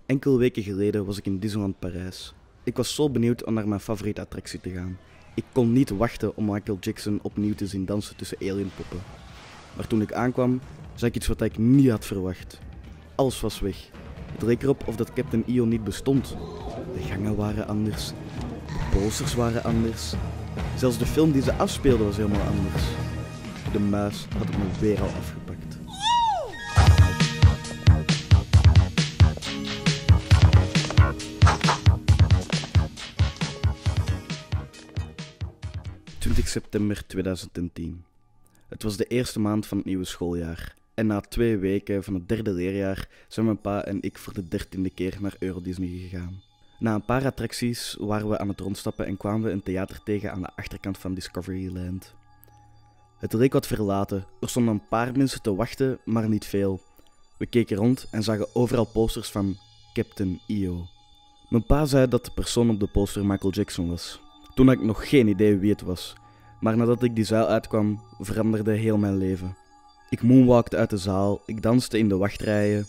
Enkele weken geleden was ik in Disneyland Parijs. Ik was zo benieuwd om naar mijn favoriete attractie te gaan. Ik kon niet wachten om Michael Jackson opnieuw te zien dansen tussen alienpoppen. Maar toen ik aankwam, zag ik iets wat ik niet had verwacht. Alles was weg. Het leek erop of dat Captain EO niet bestond. De gangen waren anders. De posters waren anders. Zelfs de film die ze afspeelden was helemaal anders. De muis had het me weer al afgepakt. September 2010. Het was de eerste maand van het nieuwe schooljaar. En na 2 weken van het 3e leerjaar zijn mijn pa en ik voor de 13e keer naar Euro Disney gegaan. Na een paar attracties waren we aan het rondstappen en kwamen we een theater tegen aan de achterkant van Discoveryland. Het leek wat verlaten. Er stonden een paar mensen te wachten, maar niet veel. We keken rond en zagen overal posters van Captain EO. Mijn pa zei dat de persoon op de poster Michael Jackson was. Toen had ik nog geen idee wie het was. Maar nadat ik die zaal uitkwam, veranderde heel mijn leven. Ik moonwalkte uit de zaal, ik danste in de wachtrijen.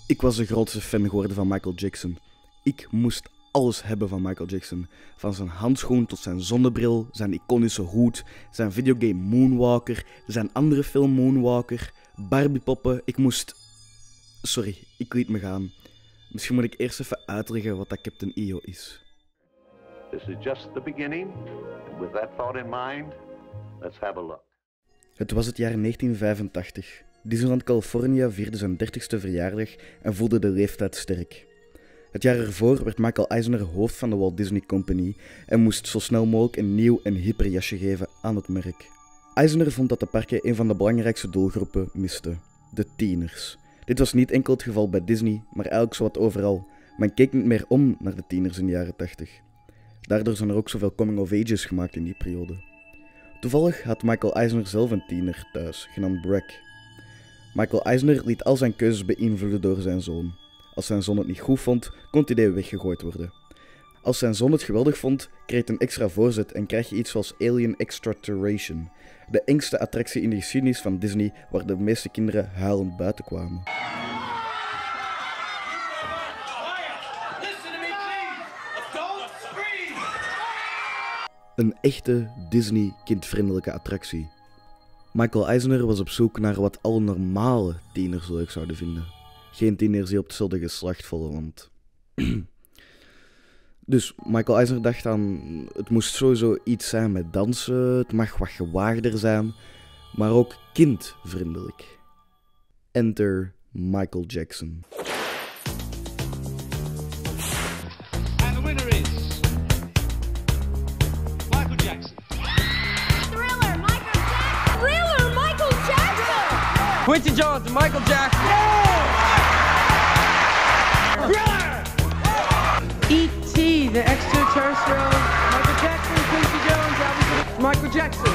Ik was de grootste fan geworden van Michael Jackson. Ik moest alles hebben van Michael Jackson. Van zijn handschoen tot zijn zonnebril, zijn iconische hoed, zijn videogame Moonwalker, zijn andere film Moonwalker, Barbiepoppen. Sorry, ik liet me gaan. Misschien moet ik eerst even uitleggen wat dat Captain EO is. This is just the beginning. With that thought in mind, let's have a look. Het was het jaar 1985. Disneyland California vierde zijn 30ste verjaardag en voelde de leeftijd sterk. Het jaar ervoor werd Michael Eisner hoofd van de Walt Disney Company en moest zo snel mogelijk een nieuw en hyper jasje geven aan het merk. Eisner vond dat de parken een van de belangrijkste doelgroepen misten: de tieners. Dit was niet enkel het geval bij Disney, maar eigenlijk zowat overal. Men keek niet meer om naar de tieners in de jaren 80. Daardoor zijn er ook zoveel coming-of-ages gemaakt in die periode. Toevallig had Michael Eisner zelf een tiener thuis, genaamd Breck. Michael Eisner liet al zijn keuzes beïnvloeden door zijn zoon. Als zijn zoon het niet goed vond, kon het idee weggegooid worden. Als zijn zoon het geweldig vond, kreeg hij een extra voorzet en krijg je iets zoals Alien Extraterration, de engste attractie in de geschiedenis van Disney waar de meeste kinderen huilend buiten kwamen. Een echte Disney-kindvriendelijke attractie. Michael Eisner was op zoek naar wat alle normale tieners leuk zouden vinden. Geen tieners die op hetzelfde geslacht vallen, want... Dus Michael Eisner dacht aan, het moest sowieso iets zijn met dansen, het mag wat gewaagder zijn, maar ook kindvriendelijk. Enter Michael Jackson. Quincy Jones and Michael Jackson. E.T., the extraterrestrial. Michael Jackson, Quincy Jones, obviously. Michael Jackson.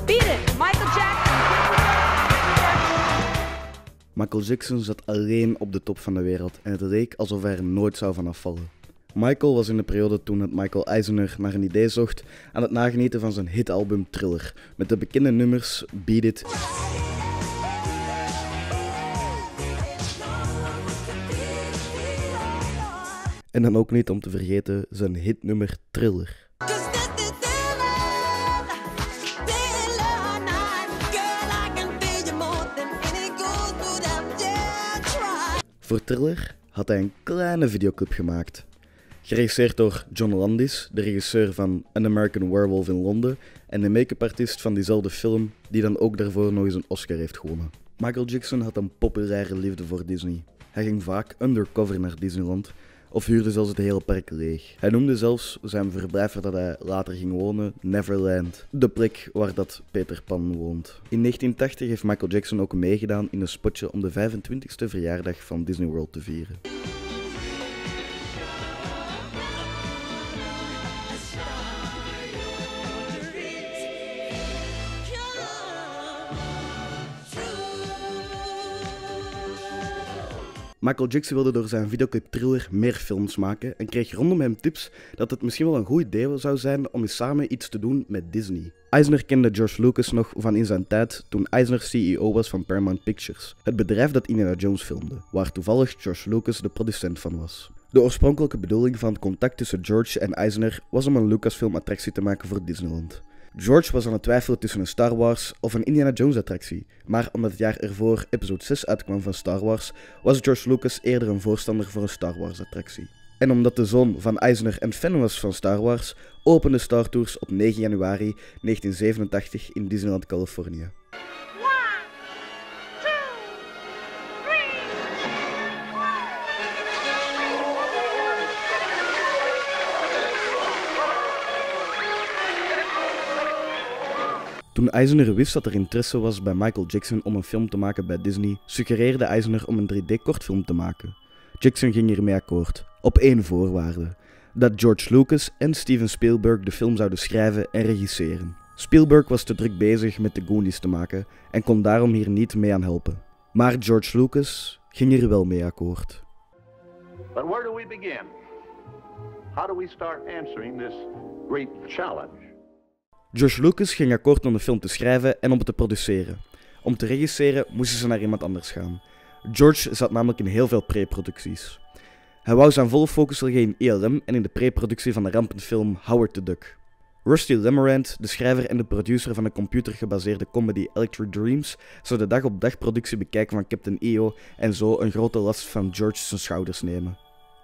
Beat it, Michael Jackson. Michael Jackson zat alleen op de top van de wereld en het leek alsof hij er nooit zou vanaf vallen. Michael was in de periode toen het Michael Eisner naar een idee zocht aan het nagenieten van zijn hitalbum Thriller, met de bekende nummers Beat It en dan ook niet om te vergeten zijn hitnummer Thriller. Voor Thriller had hij een kleine videoclip gemaakt. Geregisseerd door John Landis, de regisseur van An American Werewolf in Londen en de make-up artiest van diezelfde film, die dan ook daarvoor nog eens een Oscar heeft gewonnen. Michael Jackson had een populaire liefde voor Disney. Hij ging vaak undercover naar Disneyland of huurde zelfs het hele park leeg. Hij noemde zelfs zijn verblijf waar hij later ging wonen Neverland, de plek waar dat Peter Pan woont. In 1980 heeft Michael Jackson ook meegedaan in een spotje om de 25e verjaardag van Disney World te vieren. Michael Jackson wilde door zijn videoclip Thriller meer films maken en kreeg rondom hem tips dat het misschien wel een goed idee zou zijn om eens samen iets te doen met Disney. Eisner kende George Lucas nog van in zijn tijd toen Eisner CEO was van Paramount Pictures, het bedrijf dat Indiana Jones filmde, waar toevallig George Lucas de producent van was. De oorspronkelijke bedoeling van het contact tussen George en Eisner was om een Lucasfilm-attractie te maken voor Disneyland. George was aan het twijfelen tussen een Star Wars of een Indiana Jones attractie, maar omdat het jaar ervoor episode 6 uitkwam van Star Wars, was George Lucas eerder een voorstander voor een Star Wars attractie. En omdat de zoon van Eisner een fan was van Star Wars, opende Star Tours op 9 januari 1987 in Disneyland, Californië. Toen Eisner wist dat er interesse was bij Michael Jackson om een film te maken bij Disney, suggereerde Eisner om een 3D-kortfilm te maken. Jackson ging hiermee akkoord, op één voorwaarde: dat George Lucas en Steven Spielberg de film zouden schrijven en regisseren. Spielberg was te druk bezig met The Goonies te maken en kon daarom hier niet mee aan helpen. Maar George Lucas ging hier wel mee akkoord. But where do we begin? How do we start answering this great challenge? George Lucas ging akkoord om de film te schrijven en om het te produceren. Om te regisseren moesten ze naar iemand anders gaan. George zat namelijk in heel veel pre-producties. Hij wou zijn volle focus leggen in ELM en in de pre-productie van de rampenfilm Howard the Duck. Rusty Lemarant, de schrijver en de producer van de computergebaseerde comedy Electric Dreams, zou de dag-op-dag productie bekijken van Captain EO en zo een grote last van George zijn schouders nemen.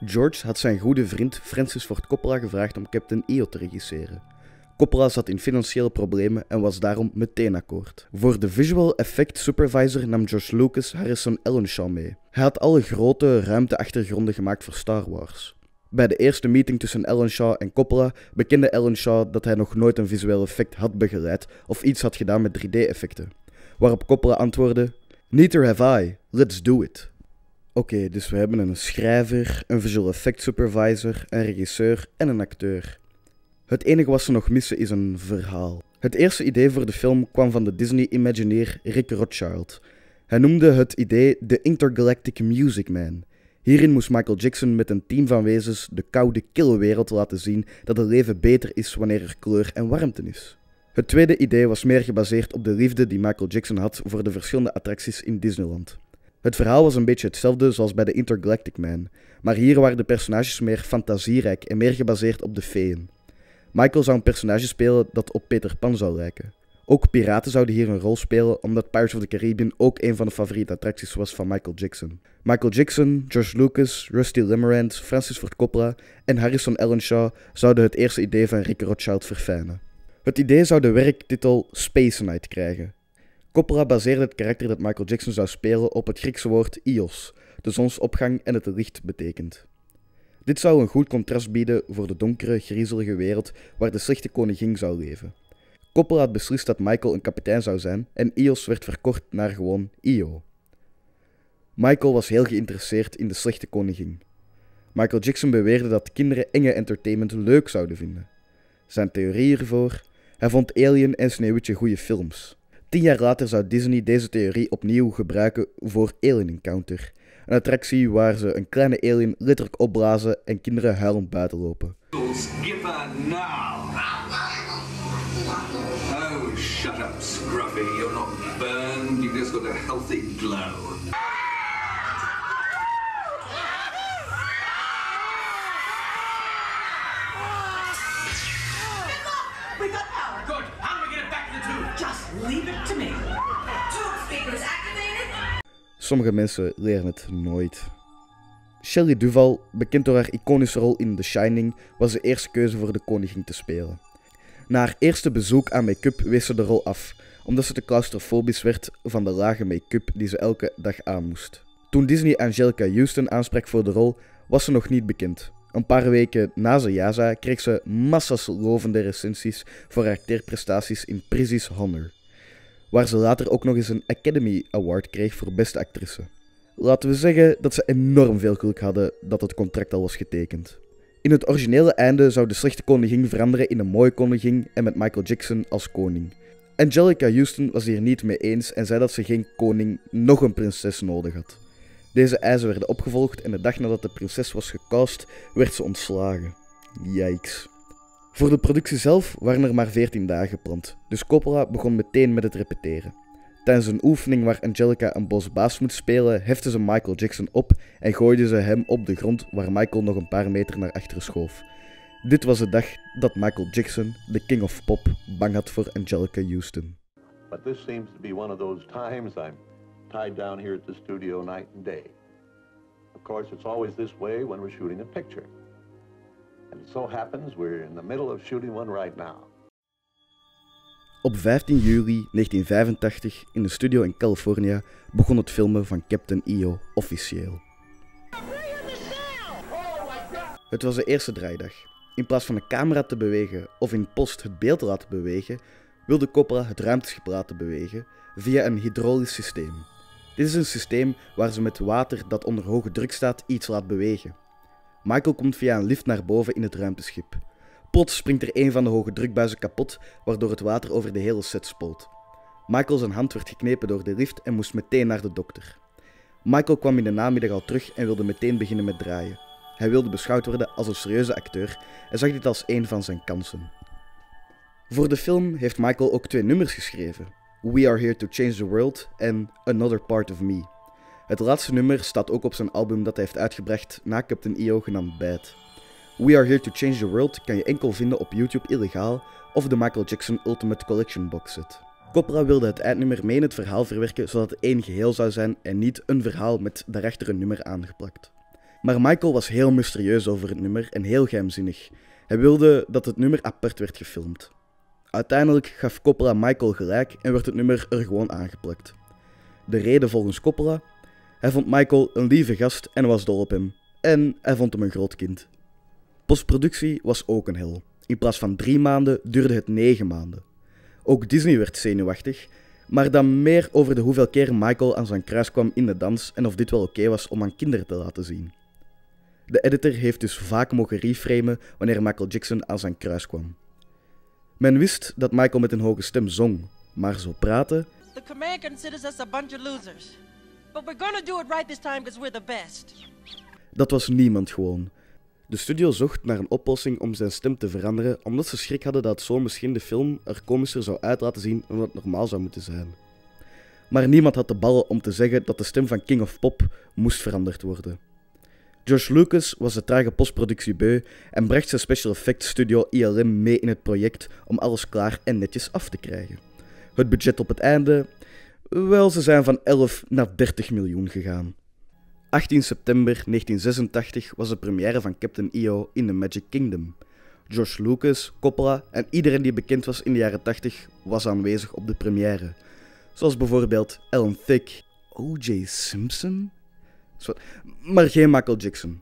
George had zijn goede vriend Francis Ford Coppola gevraagd om Captain EO te regisseren. Coppola zat in financiële problemen en was daarom meteen akkoord. Voor de visual effect supervisor nam George Lucas Harrison Ellenshaw mee. Hij had alle grote ruimteachtergronden gemaakt voor Star Wars. Bij de eerste meeting tussen Ellenshaw en Coppola bekende Ellenshaw dat hij nog nooit een visueel effect had begeleid of iets had gedaan met 3D-effecten. Waarop Coppola antwoordde: "Neither have I, let's do it." Oké, dus we hebben een schrijver, een visual effect supervisor, een regisseur en een acteur. Het enige wat ze nog missen is een verhaal. Het eerste idee voor de film kwam van de Disney-imagineer Rick Rothschild. Hij noemde het idee de Intergalactic Music Man. Hierin moest Michael Jackson met een team van wezens de koude, kille wereld laten zien dat het leven beter is wanneer er kleur en warmte is. Het tweede idee was meer gebaseerd op de liefde die Michael Jackson had voor de verschillende attracties in Disneyland. Het verhaal was een beetje hetzelfde zoals bij de Intergalactic Man, maar hier waren de personages meer fantasierijk en meer gebaseerd op de feeën. Michael zou een personage spelen dat op Peter Pan zou lijken. Ook piraten zouden hier een rol spelen, omdat Pirates of the Caribbean ook een van de favoriete attracties was van Michael Jackson. Michael Jackson, George Lucas, Rusty Lemarant, Francis Ford Coppola en Harrison Ellenshaw zouden het eerste idee van Rick Rothschild verfijnen. Het idee zou de werktitel Space Knight krijgen. Coppola baseerde het karakter dat Michael Jackson zou spelen op het Griekse woord Ios, de zonsopgang en het licht betekent. Dit zou een goed contrast bieden voor de donkere, griezelige wereld waar de slechte koningin zou leven. Coppola had beslist dat Michael een kapitein zou zijn en Ios werd verkort naar gewoon Io. Michael was heel geïnteresseerd in de slechte koningin. Michael Jackson beweerde dat kinderen enge entertainment leuk zouden vinden. Zijn theorie hiervoor: hij vond Alien en Sneeuwwitje goede films. 10 jaar later zou Disney deze theorie opnieuw gebruiken voor Alien Encounter. Een attractie waar ze een kleine alien letterlijk opblazen en kinderen huilend buiten lopen. Skipper now! Oh, shut up, Scruffy. You're not burned. You've just got a healthy glow. We got power. Good. How do we get it back to the tube? Just leave it to me. Tube speakers activated. Sommige mensen leren het nooit. Shelley Duvall, bekend door haar iconische rol in The Shining, was de eerste keuze voor de koningin te spelen. Na haar eerste bezoek aan make-up wees ze de rol af, omdat ze te claustrofobisch werd van de lage make-up die ze elke dag aan moest. Toen Disney Angelica Houston aansprak voor de rol, was ze nog niet bekend. Een paar weken na ze ja zei, kreeg ze massas lovende recensies voor haar acteerprestaties in Prizzi's Honor, waar ze later ook nog eens een Academy Award kreeg voor beste actrice. Laten we zeggen dat ze enorm veel geluk hadden dat het contract al was getekend. In het originele einde zou de slechte koningin veranderen in een mooie koningin en met Michael Jackson als koning. Angelica Houston was hier niet mee eens en zei dat ze geen koning, nog een prinses nodig had. Deze eisen werden opgevolgd en de dag nadat de prinses was gecast, werd ze ontslagen. Yikes. Voor de productie zelf waren er maar 14 dagen gepland, dus Coppola begon meteen met het repeteren. Tijdens een oefening waar Angelica een boss baas moet spelen, heften ze Michael Jackson op en gooiden ze hem op de grond waar Michael nog een paar meter naar achteren schoof. Dit was de dag dat Michael Jackson, de King of Pop, bang had voor Angelica Houston. But this seems to be one of those times I'm tied down here at the studio night and day. Of course, it's always this way when we're shooting a picture. And it so happens we're in the middle of shooting one right now. Op 15 juli 1985 in de studio in Californië begon het filmen van Captain EO officieel. Het was de eerste draaidag. In plaats van de camera te bewegen of in post het beeld te laten bewegen, wilde Coppola het ruimteschip laten bewegen via een hydraulisch systeem. Dit is een systeem waar ze met water dat onder hoge druk staat iets laat bewegen. Michael komt via een lift naar boven in het ruimteschip. Plots springt er een van de hoge drukbuizen kapot, waardoor het water over de hele set spoot. Michael zijn hand werd geknepen door de lift en moest meteen naar de dokter. Michael kwam in de namiddag al terug en wilde meteen beginnen met draaien. Hij wilde beschouwd worden als een serieuze acteur en zag dit als een van zijn kansen. Voor de film heeft Michael ook 2 nummers geschreven: We Are Here to Change the World en Another Part of Me. Het laatste nummer staat ook op zijn album dat hij heeft uitgebracht na Captain EO genaamd Bad. We Are Here to Change the World kan je enkel vinden op YouTube illegaal of de Michael Jackson Ultimate Collection boxset. Coppola wilde het eindnummer mee in het verhaal verwerken zodat het één geheel zou zijn en niet een verhaal met daarachter een nummer aangeplakt. Maar Michael was heel mysterieus over het nummer en heel geheimzinnig. Hij wilde dat het nummer apart werd gefilmd. Uiteindelijk gaf Coppola Michael gelijk en werd het nummer er gewoon aangeplakt. De reden volgens Coppola? Hij vond Michael een lieve gast en was dol op hem. En hij vond hem een groot kind. Postproductie was ook een hel. In plaats van 3 maanden duurde het 9 maanden. Ook Disney werd zenuwachtig, maar dan meer over de hoeveel keer Michael aan zijn kruis kwam in de dans en of dit wel oké was om aan kinderen te laten zien. De editor heeft dus vaak mogen reframen wanneer Michael Jackson aan zijn kruis kwam. Men wist dat Michael met een hoge stem zong, maar zo praten... The command considers us a bunch of losers. But we're gonna do it right this time because we're the best. Dat was niemand gewoon. De studio zocht naar een oplossing om zijn stem te veranderen, omdat ze schrik hadden dat zo misschien de film er komischer zou uit laten zien dan het normaal zou moeten zijn. Maar niemand had de ballen om te zeggen dat de stem van King of Pop moest veranderd worden. George Lucas was de trage postproductie beu en bracht zijn special effects studio ILM mee in het project om alles klaar en netjes af te krijgen. Het budget op het einde? Wel, ze zijn van 11 naar 30 miljoen gegaan. 18 september 1986 was de première van Captain EO in The Magic Kingdom. George Lucas, Coppola en iedereen die bekend was in de jaren 80 was aanwezig op de première. Zoals bijvoorbeeld Alan Thicke, O.J. Simpson? Maar geen Michael Jackson.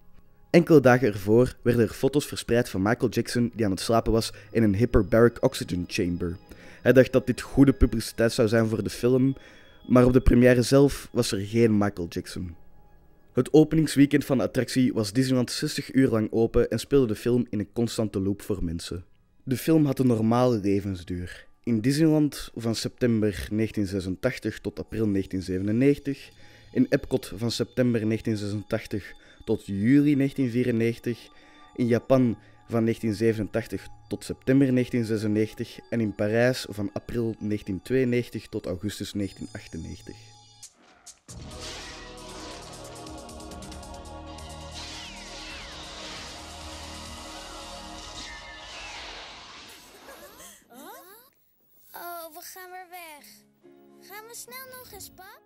Enkele dagen ervoor werden er foto's verspreid van Michael Jackson die aan het slapen was in een hyperbaric oxygen chamber. Hij dacht dat dit goede publiciteit zou zijn voor de film, maar op de première zelf was er geen Michael Jackson. Het openingsweekend van de attractie was Disneyland 60 uur lang open en speelde de film in een constante loop voor mensen. De film had een normale levensduur. In Disneyland van september 1986 tot april 1997, in Epcot van september 1986 tot juli 1994, in Japan van 1987 tot september 1996 en in Parijs van april 1992 tot augustus 1998. Oh, we gaan weer weg. Gaan we snel nog eens, pap?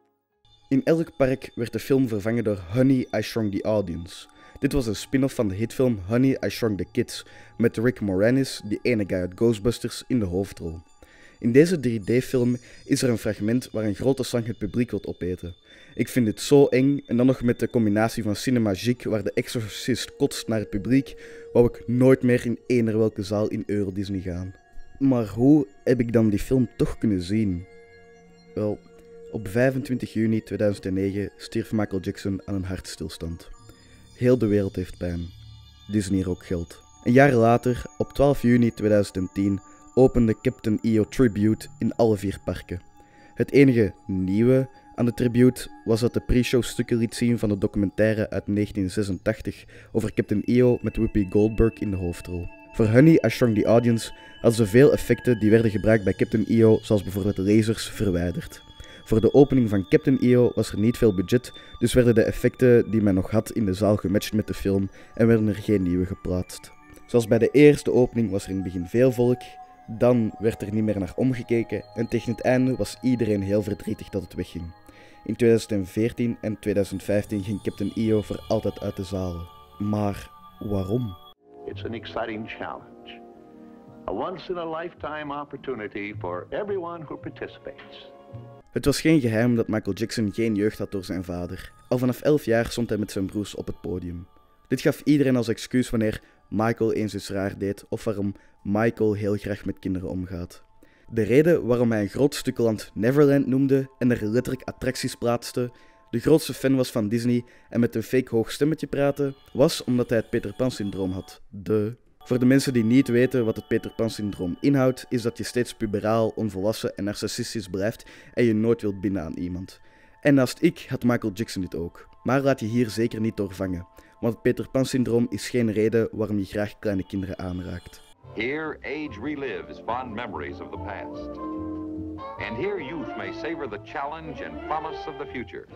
In elk park werd de film vervangen door Honey, I Shrunk the Audience. Dit was een spin-off van de hitfilm Honey, I Shrunk the Kids, met Rick Moranis, die ene guy uit Ghostbusters, in de hoofdrol. In deze 3D-film is er een fragment waar een grote slang het publiek wilt opeten. Ik vind dit zo eng, en dan nog met de combinatie van Cinemagique waar de exorcist kotst naar het publiek, wou ik nooit meer in eender welke zaal in Euro Disney gaan. Maar hoe heb ik dan die film toch kunnen zien? Wel, op 25 juni 2009 stierf Michael Jackson aan een hartstilstand. Heel de wereld heeft pijn. Disney ook geld. Een jaar later, op 12 juni 2010, opende Captain EO Tribute in alle 4 parken. Het enige nieuwe Aan de tribute was dat de pre-show stukken liet zien van de documentaire uit 1986 over Captain EO met Whoopi Goldberg in de hoofdrol. Voor Honey, I Shrunk the Audience hadden ze veel effecten die werden gebruikt bij Captain EO, zoals bijvoorbeeld lasers, verwijderd. Voor de opening van Captain EO was er niet veel budget, dus werden de effecten die men nog had in de zaal gematcht met de film en werden er geen nieuwe geplaatst. Zoals bij de eerste opening was er in het begin veel volk, dan werd er niet meer naar omgekeken en tegen het einde was iedereen heel verdrietig dat het wegging. In 2014 en 2015 ging Captain EO voor altijd uit de zalen. Maar waarom? It's an exciting challenge. A once-in-a-lifetime opportunity for everyone who participates. Het was geen geheim dat Michael Jackson geen jeugd had door zijn vader. Al vanaf 11 jaar stond hij met zijn broers op het podium. Dit gaf iedereen als excuus wanneer Michael eens iets raar deed of waarom Michael heel graag met kinderen omgaat. De reden waarom hij een groot stuk land Neverland noemde en er letterlijk attracties plaatste, de grootste fan was van Disney en met een fake hoog stemmetje praatte, was omdat hij het Peter Pan-syndroom had. Voor de mensen die niet weten wat het Peter Pan-syndroom inhoudt, is dat je steeds puberaal, onvolwassen en narcistisch blijft en je nooit wilt binden aan iemand. En naast ik had Michael Jackson dit ook. Maar laat je hier zeker niet door vangen, want het Peter Pan-syndroom is geen reden waarom je graag kleine kinderen aanraakt. Here, age relives fond memories of the past. And here youth may savor the challenge and promise of the future.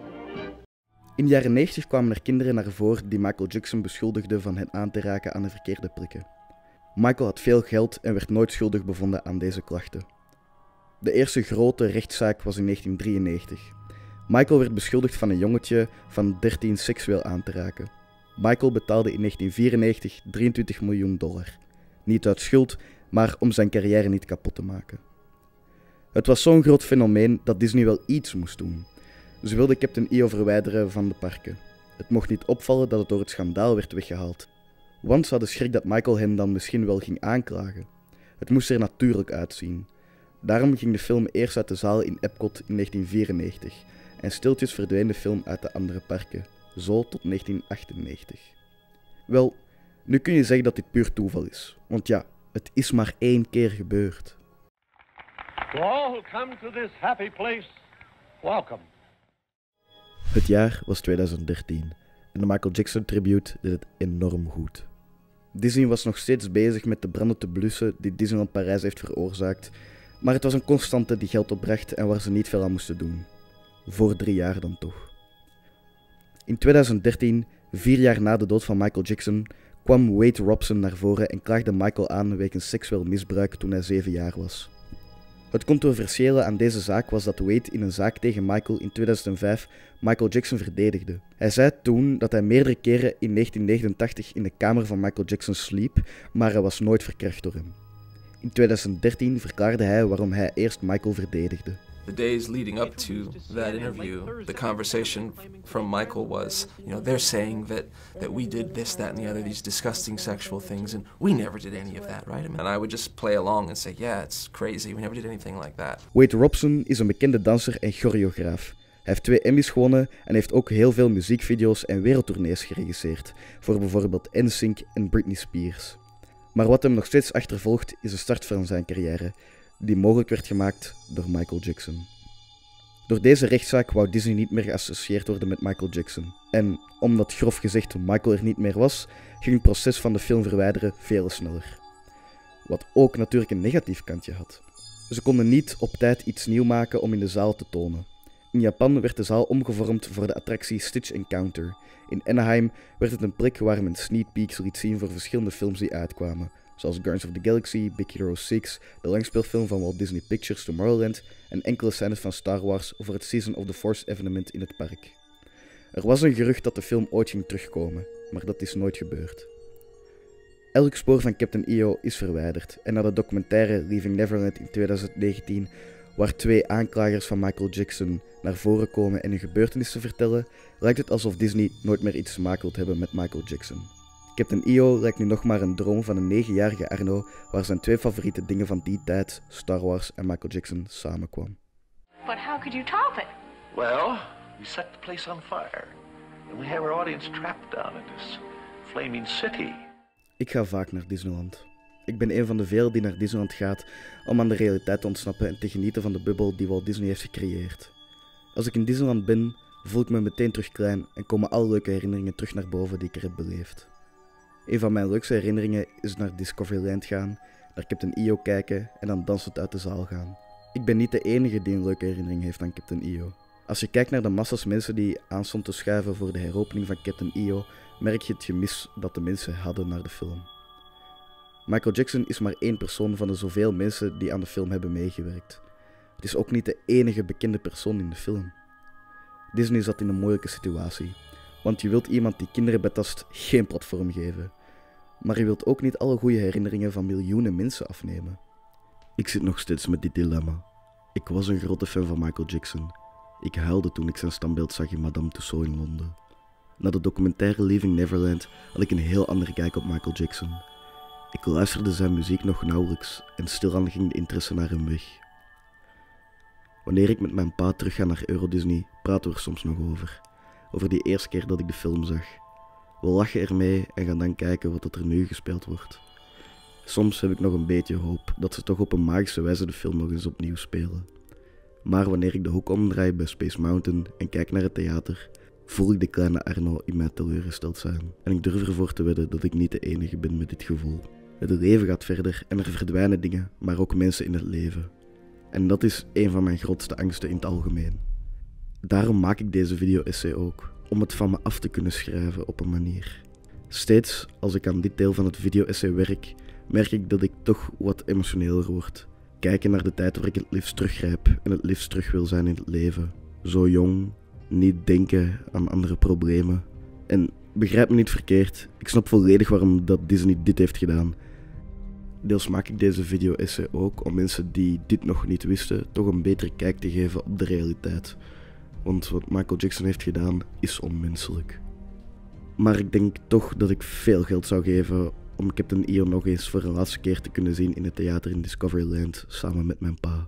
In de jaren 90 kwamen er kinderen naar voren die Michael Jackson beschuldigden van hen aan te raken aan de verkeerde prikken. Michael had veel geld en werd nooit schuldig bevonden aan deze klachten. De eerste grote rechtszaak was in 1993. Michael werd beschuldigd van een jongetje van 13 seksueel aan te raken. Michael betaalde in 1994 $23 miljoen. Niet uit schuld, maar om zijn carrière niet kapot te maken. Het was zo'n groot fenomeen dat Disney wel iets moest doen. Ze wilden Captain EO verwijderen van de parken. Het mocht niet opvallen dat het door het schandaal werd weggehaald, want ze hadden schrik dat Michael hen dan misschien wel ging aanklagen. Het moest er natuurlijk uitzien. Daarom ging de film eerst uit de zaal in Epcot in 1994 en stiltjes verdween de film uit de andere parken, zo tot 1998. Wel, nu kun je zeggen dat dit puur toeval is, want ja, het is maar 1 keer gebeurd. To all who come to this happy place, welcome. Het jaar was 2013 en de Michael Jackson tribute deed het enorm goed. Disney was nog steeds bezig met de branden te blussen die Disneyland Parijs heeft veroorzaakt, maar het was een constante die geld opbracht en waar ze niet veel aan moesten doen. Voor 3 jaar dan toch. In 2013, 4 jaar na de dood van Michael Jackson, kwam Wade Robson naar voren en klaagde Michael aan wegens seksueel misbruik toen hij 7 jaar was. Het controversiële aan deze zaak was dat Wade in een zaak tegen Michael in 2005 Michael Jackson verdedigde. Hij zei toen dat hij meerdere keren in 1989 in de kamer van Michael Jackson sliep, maar hij was nooit verkracht door hem. In 2013 verklaarde hij waarom hij eerst Michael verdedigde. The days leading up to that interview, the conversation from Michael was, they're saying that we did this, that, and the other, these disgusting sexual things, and we never did any of that, right? And I would just play along and say, yeah, it's crazy, we never did anything like that. Wade Robson is een bekende danser en choreograaf. Hij heeft 2 Emmys gewonnen en heeft ook heel veel muziekvideo's en wereldtournees geregisseerd, voor bijvoorbeeld NSYNC en Britney Spears. Maar wat hem nog steeds achtervolgt is de start van zijn carrière, die mogelijk werd gemaakt door Michael Jackson. Door deze rechtszaak wou Disney niet meer geassocieerd worden met Michael Jackson. En omdat grof gezegd Michael er niet meer was, ging het proces van de film verwijderen veel sneller. Wat ook natuurlijk een negatief kantje had. Ze konden niet op tijd iets nieuw maken om in de zaal te tonen. In Japan werd de zaal omgevormd voor de attractie Stitch Encounter. In Anaheim werd het een plek waar men sneak peeks liet zien voor verschillende films die uitkwamen, zoals Guardians of the Galaxy, Big Hero 6, de langspeelfilm van Walt Disney Pictures Tomorrowland en enkele scènes van Star Wars over het Season of the Force evenement in het park. Er was een gerucht dat de film ooit ging terugkomen, maar dat is nooit gebeurd. Elk spoor van Captain EO is verwijderd en na de documentaire Leaving Neverland in 2019, waar 2 aanklagers van Michael Jackson naar voren komen en hun gebeurtenissen vertellen, lijkt het alsof Disney nooit meer iets te maken wil hebben met Michael Jackson. Captain EO lijkt nu nog maar een droom van een 9-jarige Arno, waar zijn 2 favoriete dingen van die tijd, Star Wars en Michael Jackson, samenkwam. But how could you top it? Well, we set the place on fire. And we have our audience trapped down in this flaming city. Ik ga vaak naar Disneyland. Ik ben een van de velen die naar Disneyland gaat om aan de realiteit te ontsnappen en te genieten van de bubbel die Walt Disney heeft gecreëerd. Als ik in Disneyland ben, voel ik me meteen terug klein en komen alle leuke herinneringen terug naar boven die ik er heb beleefd. Een van mijn leukste herinneringen is naar Discoveryland gaan, naar Captain EO kijken en dan dansend uit de zaal gaan. Ik ben niet de enige die een leuke herinnering heeft aan Captain EO. Als je kijkt naar de massa's mensen die aanstond te schuiven voor de heropening van Captain EO, merk je het gemis dat de mensen hadden naar de film. Michael Jackson is maar één persoon van de zoveel mensen die aan de film hebben meegewerkt. Het is ook niet de enige bekende persoon in de film. Disney zat in een moeilijke situatie, want je wilt iemand die kinderen betast geen platform geven. Maar je wilt ook niet alle goede herinneringen van miljoenen mensen afnemen. Ik zit nog steeds met dit dilemma. Ik was een grote fan van Michael Jackson. Ik huilde toen ik zijn standbeeld zag in Madame Tussauds in Londen. Na de documentaire Leaving Neverland had ik een heel andere kijk op Michael Jackson. Ik luisterde zijn muziek nog nauwelijks en stilaan ging de interesse naar hem weg. Wanneer ik met mijn pa terugga naar Euro Disney, praten we er soms nog over. Over die eerste keer dat ik de film zag. We lachen ermee en gaan dan kijken wat er nu gespeeld wordt. Soms heb ik nog een beetje hoop dat ze toch op een magische wijze de film nog eens opnieuw spelen. Maar wanneer ik de hoek omdraai bij Space Mountain en kijk naar het theater, voel ik de kleine Arno in mij teleurgesteld zijn. En ik durf ervoor te wedden dat ik niet de enige ben met dit gevoel. Het leven gaat verder en er verdwijnen dingen, maar ook mensen in het leven. En dat is een van mijn grootste angsten in het algemeen. Daarom maak ik deze video-essay ook, om het van me af te kunnen schrijven op een manier. Steeds als ik aan dit deel van het video-essay werk, merk ik dat ik toch wat emotioneler word. Kijken naar de tijd waar ik het liefst teruggrijp en het liefst terug wil zijn in het leven. Zo jong, niet denken aan andere problemen. En begrijp me niet verkeerd, ik snap volledig waarom dat Disney dit heeft gedaan. Deels maak ik deze video-essay ook om mensen die dit nog niet wisten, toch een betere kijk te geven op de realiteit. Want wat Michael Jackson heeft gedaan, is onmenselijk. Maar ik denk toch dat ik veel geld zou geven om Captain EO nog eens voor een laatste keer te kunnen zien in het theater in Discoveryland samen met mijn pa.